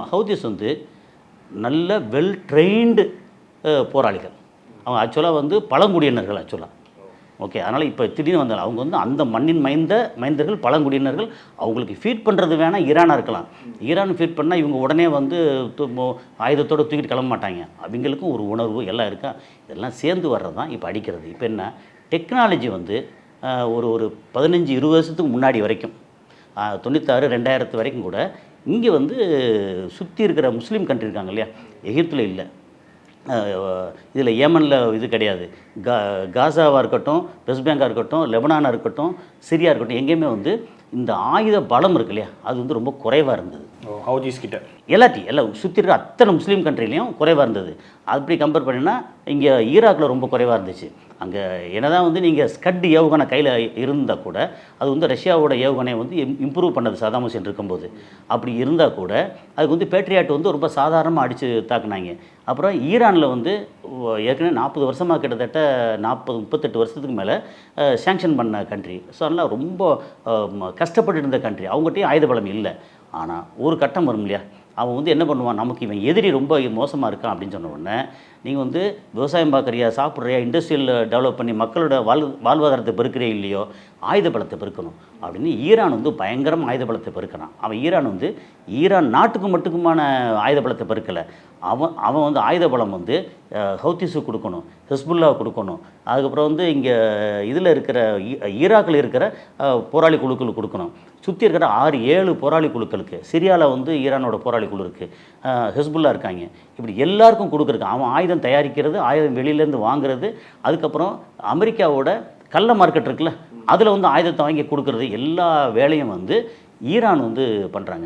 Houthis வந்து நல்ல well trained போராளிகள். அவங்க ஆக்சுவலாக வந்து பழங்குடியினர்கள் ஆக்சுவலாக. ஓகே, அதனால் இப்போ திடீர்னு வந்தாலும் அவங்க வந்து அந்த மண்ணின் மைந்தர்கள் பழங்குடியினர்கள். அவங்களுக்கு ஃபீட் பண்ணுறது வேணால் ஈரானாக இருக்கலாம். ஈரான் ஃபீட் பண்ணால் இவங்க உடனே வந்து ஆயுதத்தோடு தூக்கிட்டு கிளம்ப மாட்டாங்க. அவங்களுக்கும் ஒரு உணர்வு எல்லாம் இருக்கா. இதெல்லாம் சேர்ந்து வர்றது தான் இப்போ அடிக்கிறது. இப்போ என்ன டெக்னாலஜி வந்து ஒரு 15-20 வருஷத்துக்கு முன்னாடி வரைக்கும் 96 2000 வரைக்கும் கூட இங்கே வந்து சுற்றி இருக்கிற முஸ்லீம் கண்ட்ரி இருக்காங்க இல்லையா, எகிப்தில் இல்லை, இதில் ஏமனில் இது கிடையாது, காசாவாக இருக்கட்டும், வெஸ்ட் பேங்காக இருக்கட்டும், லெபனானாக இருக்கட்டும், சிரியா இருக்கட்டும், எங்கேயுமே வந்து இந்த ஆயுத பலம் இருக்கு இல்லையா, அது வந்து ரொம்ப குறைவாக இருந்தது. ஹவுதிஸ் கிட்ட எல்லாம் சுற்றி இருக்கிற அத்தனை முஸ்லீம் கண்ட்ரிலையும் குறைவாக இருந்தது. அப்படி கம்பேர் பண்ணினா இங்கே ஈராக்கில் ரொம்ப குறைவாக இருந்துச்சு. அங்கே என்னதான் வந்து நீங்கள் ஸ்கட் ஏவுகணை கையில் இருந்தால் கூட அது வந்து ரஷ்யாவோட ஏவுகணையை வந்து இம்ப்ரூவ் பண்ணது சதாம் ஹுசேன் இருக்கும்போது. அப்படி இருந்தால் கூட அதுக்கு வந்து பேட்ரியாட் வந்து ரொம்ப சாதாரணமாக அடித்து தாக்குனாங்க. அப்புறம் ஈரானில் வந்து ஏற்கனவே 40 வருஷமாக கிட்டத்தட்ட 38 வருஷத்துக்கு மேலே சேங்ஷன் பண்ண கண்ட்ரி. ஸோ அதனால் ரொம்ப கஷ்டப்பட்டு இருந்த கண்ட்ரி. அவங்ககிட்டயும் ஆயுத பலம் இல்லை. ஆனால் ஒரு கட்டம் வரும் இல்லையா, அவன் வந்து என்ன பண்ணுவான், நமக்கு இவன் எதிரி ரொம்ப மோசமாக இருக்கான் அப்படின்னு சொன்ன உடனே நீங்கள் வந்து விவசாயம் பார்க்குறியா, சாப்பிட்றியா, இண்டஸ்ட்ரியல் டெவலப் பண்ணி மக்களோட வாழ்வாதாரத்தை பெருக்கிறே இல்லையோ, ஆயுத பலத்தை பெருக்கணும் அப்படின்னு ஈரான் வந்து பயங்கரமாக ஆயுத பலத்தை பெருக்கிறான். அவன் ஈரான் வந்து ஈரான் நாட்டுக்கு மட்டுக்குமான ஆயுத பலத்தை பெருக்கலை. அவன் வந்து ஆயுத பலம் வந்து ஹவுத்திஸுக்கு கொடுக்கணும், ஹிஸ்புல்லாவுக்கு கொடுக்கணும், அதுக்கப்புறம் வந்து இங்கே இதில் இருக்கிற ஈராக்கில் இருக்கிற போராளி குழுக்களுக்கு கொடுக்கணும், சுற்றி இருக்கிற 6-7 போராளி குழுக்களுக்கு, சிரியாவில் வந்து ஈரானோட போராளி குழு இருக்குது, ஹிஸ்புல்லா இருக்காங்க, இப்படி எல்லாருக்கும் கொடுக்குறக்கு. அவன் ஆயுதம் தயாரிக்கிறது, ஆயுதம் வெளியிலேருந்து வாங்குறது, அதுக்கப்புறம் அமெரிக்காவோட கள்ள மார்க்கெட் இருக்குல்ல, அதில் வந்து ஆயுதத்தை வாங்கி கொடுக்குறது, எல்லா வேலையும் வந்து ஈரான் வந்து பண்ணுறாங்க.